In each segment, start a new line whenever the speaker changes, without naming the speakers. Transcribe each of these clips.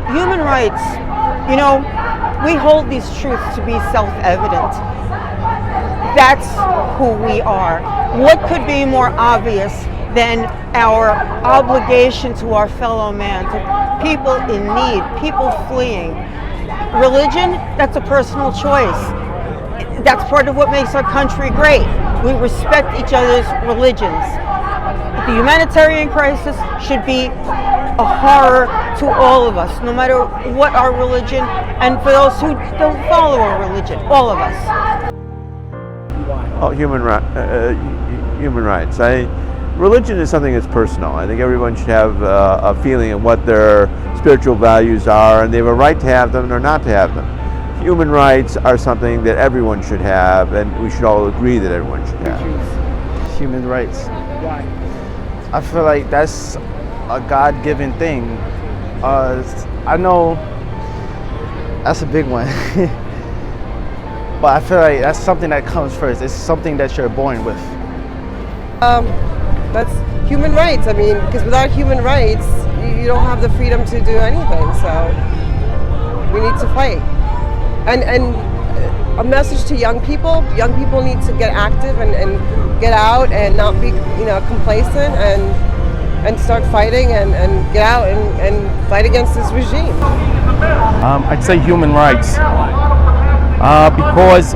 Human rights, we hold these truths to be self-evident. That's who we are. What could be more obvious than our obligation to our fellow man, to people in need, people fleeing? Religion, that's a personal choice. That's part of what makes our country great. We respect each other's religions. The humanitarian crisis should be a horror to all of us, no matter what our religion, and for those who don't follow our religion, all of us.
Oh, human rights. Religion is something that's personal. I think everyone should have a feeling of what their spiritual values are, and they have a right to have them or not to have them. Human rights are something that everyone should have, and we should all agree that everyone should have.
Human rights.
Why?
I feel like that's a God-given thing. I know that's a big one, but I feel like that's something that comes first. It's something that you're born with.
That's human rights. I mean, because without human rights, you don't have the freedom to do anything. So we need to fight. And a message to young people need to get active and get out and not be complacent and start fighting and get out and fight against this regime.
I'd say human rights, because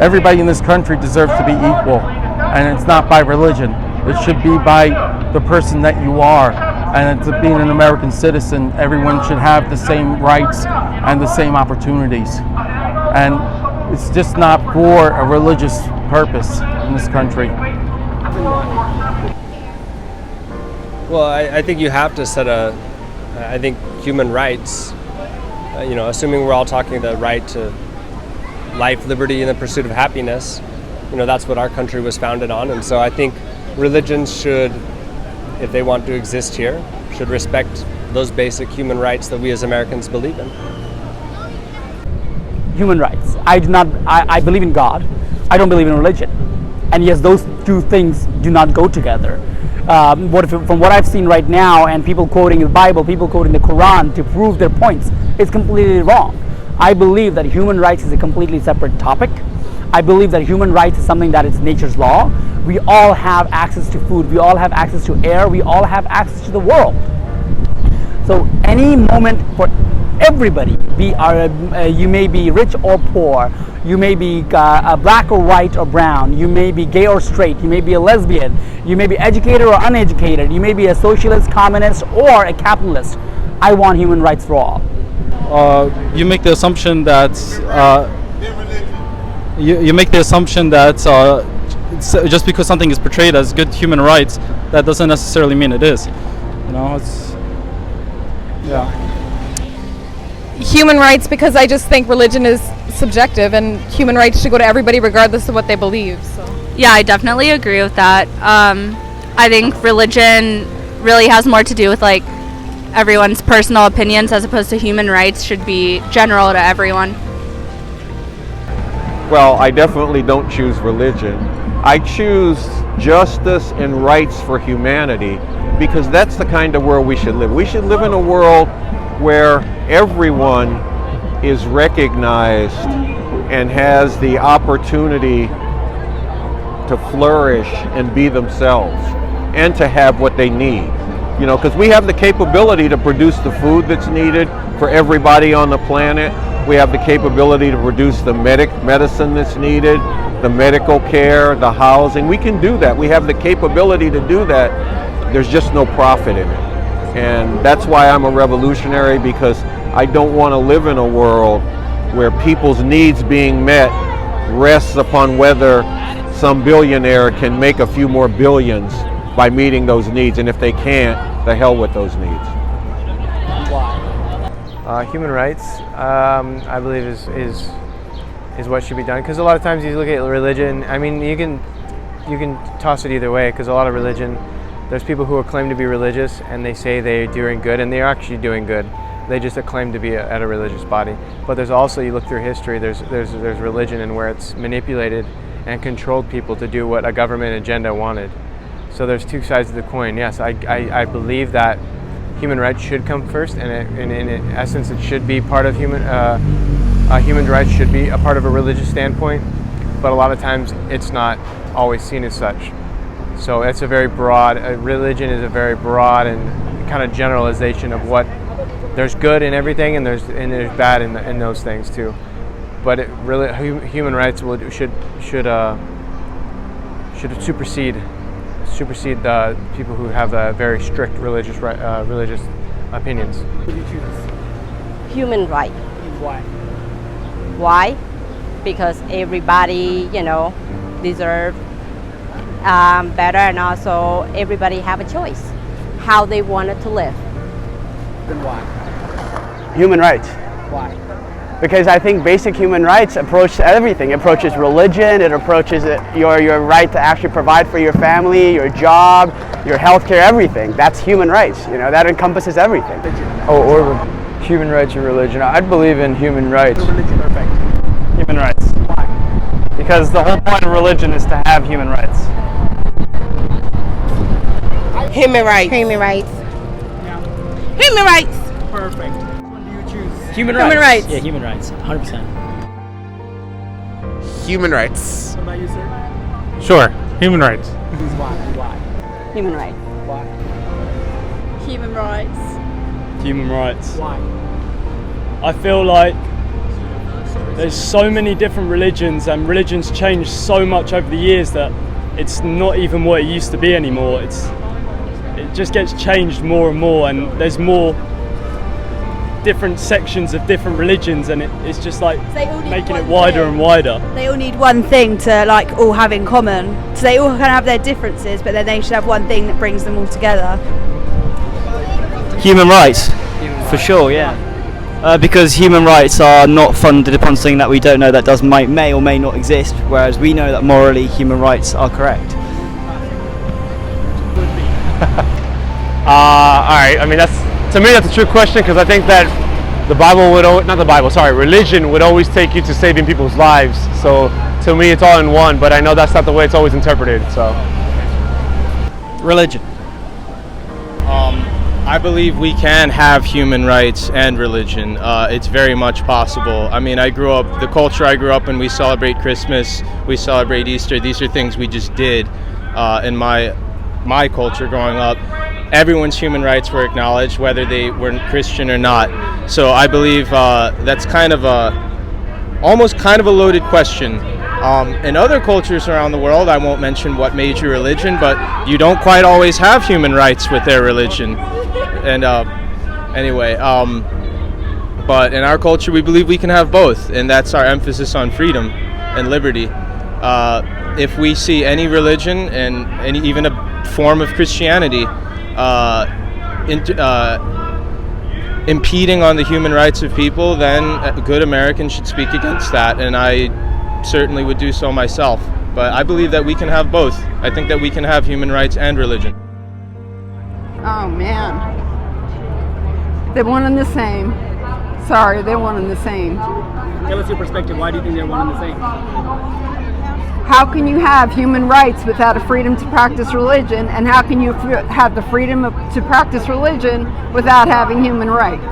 everybody in this country deserves to be equal, and it's not by religion. It should be by the person that you are, and it's being an American citizen. Everyone should have the same rights and the same opportunities, and it's just not for a religious purpose in this country.
Well, I think you have to set I think human rights, assuming we're all talking the right to life, liberty, and the pursuit of happiness, that's what our country was founded on. And so I think religions should, if they want to exist here, should respect those basic human rights that we as Americans believe in.
Human rights. I believe in God. I don't believe in religion. And yes, those two things do not go together. From what I've seen right now, and people quoting the Bible, people quoting the Quran to prove their points, it's completely wrong. I believe that human rights is a completely separate topic. I believe that human rights is something that is nature's law. We all have access to food. We all have access to air. We all have access to the world. So any moment for everybody, you may be rich or poor, you may be black or white or brown, you may be gay or straight, you may be a lesbian, you may be educated or uneducated, you may be a socialist, communist, or a capitalist. I want human rights for all.
You make the assumption that just because something is portrayed as good human rights, that doesn't necessarily mean it is.
Human rights, because I just think religion is subjective and human rights should go to everybody regardless of what they believe. So.
Yeah, I definitely agree with that. I think religion really has more to do with everyone's personal opinions, as opposed to human rights should be general to everyone.
Well, I definitely don't choose religion. I choose justice and rights for humanity, because that's the kind of world we should live. We should live in a world where everyone is recognized and has the opportunity to flourish and be themselves and to have what they need.
You know, because we have the capability to produce the food that's needed for everybody on the planet. We have the capability to produce the medicine that's needed, the medical care, the housing. We can do that. We have the capability to do that. There's just no profit in it. And that's why I'm a revolutionary, because I don't want to live in a world where people's needs being met rests upon whether some billionaire can make a few more billions by meeting those needs. And if they can't, the hell with those needs.
Human rights, I believe, is what should be done. Because a lot of times you look at religion. I mean, you can toss it either way. Because a lot of religion, there's people who claim to be religious and they say they're doing good, and they're actually doing good. They just claim to be at a religious body. But there's also, you look through history, there's religion and where it's manipulated and controlled people to do what a government agenda wanted. So there's two sides of the coin. Yes, I believe that human rights should come first, and in essence, it should be part of human rights should be a part of a religious standpoint. But a lot of times, it's not always seen as such. So it's a very broad. Religion is a very broad and kind of generalization of what there's good in everything, and there's bad in those things too. But it really, human rights should supersede the people who have very strict religious opinions.
What do you choose?
Human right.
Why?
Why? Because everybody, deserve better, and also everybody have a choice how they wanted to live.
Then why?
Human rights.
Why?
Because I think basic human rights approach everything. It approaches religion, it approaches your right to actually provide for your family, your job, your healthcare, everything. That's human rights, that encompasses everything.
Or human rights or religion. I'd believe in human rights.
Religion or faith?
Human rights.
Why?
Because the whole point of religion is to have human rights.
Human rights.
Human rights.
Yeah.
Human rights.
Perfect. Which one do you choose? Human
rights.
Yeah, human rights. 100%.
Human rights.
What about you, sir?
Sure, human rights.
Why? Why?
Human rights.
Why?
Human rights.
Human rights.
Why?
I feel like there's so many different religions, and religions change so much over the years that it's not even what it used to be anymore. It just gets changed more and more, and there's more different sections of different religions, and it's just like making it wider and wider.
They all need one thing to all have in common. So they all kind of have their differences, but then they should have one thing that brings them all together.
Human rights, for sure, yeah. Because human rights are not funded upon something that we don't know that may or may not exist, whereas we know that morally human rights are correct.
Alright, I mean, to me that's a trick question, because I think that religion would always take you to saving people's lives. So to me it's all in one, but I know that's not the way it's always interpreted, so.
Religion.
I believe we can have human rights and religion. It's very much possible. I mean, the culture I grew up in, we celebrate Christmas, we celebrate Easter. These are things we just did in my culture growing up. Everyone's human rights were acknowledged, whether they were Christian or not. So I believe that's almost kind of a loaded question. In other cultures around the world, I won't mention what major religion, but you don't quite always have human rights with their religion. And but in our culture, we believe we can have both, and that's our emphasis on freedom and liberty. If we see any religion and even a form of Christianity impeding on the human rights of people, then a good American should speak against that, and I certainly would do so myself. But I believe that we can have both. I think that we can have human rights and religion.
Oh man, they're one and the same. Sorry, they're one and the same.
Tell us your perspective. Why do you think they're one and the same?
How can you have human rights without a freedom to practice religion, and how can you have the freedom to practice religion without having human rights?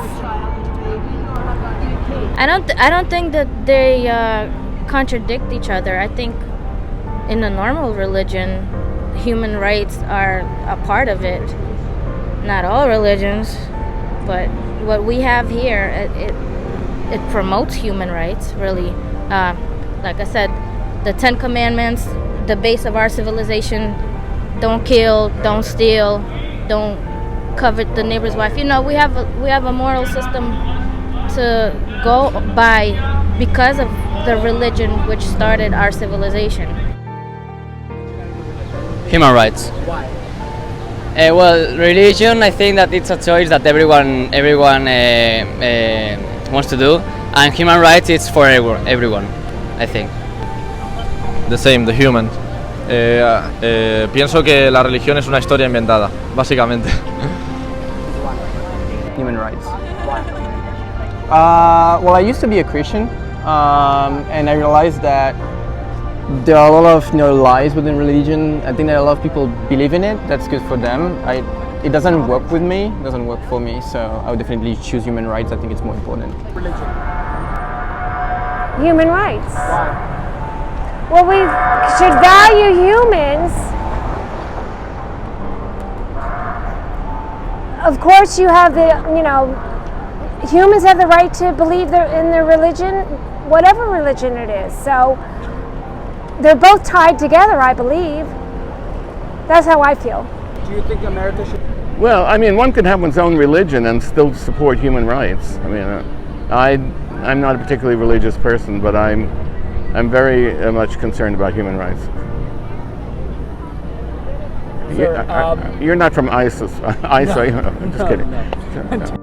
I don't think that they contradict each other. I think in a normal religion, human rights are a part of it. not all religions, but what we have here, it promotes human rights, really. Like I said, the 10 Commandments, the base of our civilization: don't kill, don't steal, don't covet the neighbor's wife. You know, we have a moral system to go by because of the religion which started our civilization.
Human rights.
Why?
Well, religion, I think that it's a choice that everyone wants to do, and human rights it's for everyone, I think.
The same, the human. Pienso que la religión es una historia inventada, básicamente.
Human rights. Well, I used to be a Christian, and I realized that there are a lot of lies within religion. I think that a lot of people believe in it. That's good for them. It doesn't work with me. It doesn't work for me. So I would definitely choose human rights. I think it's more important.
Religion.
Human rights.
Why?
Well, we should value humans. Of course, you have humans have the right to believe in their religion, whatever religion it is. So they're both tied together, I believe. That's how I feel.
Do you think America should?
Well, I mean, one could have one's own religion and still support human rights. I mean, I'm not a particularly religious person, but I'm very much concerned about human rights.
So,
you're not from ISIS, ISIS.
No,
I'm just kidding.
no.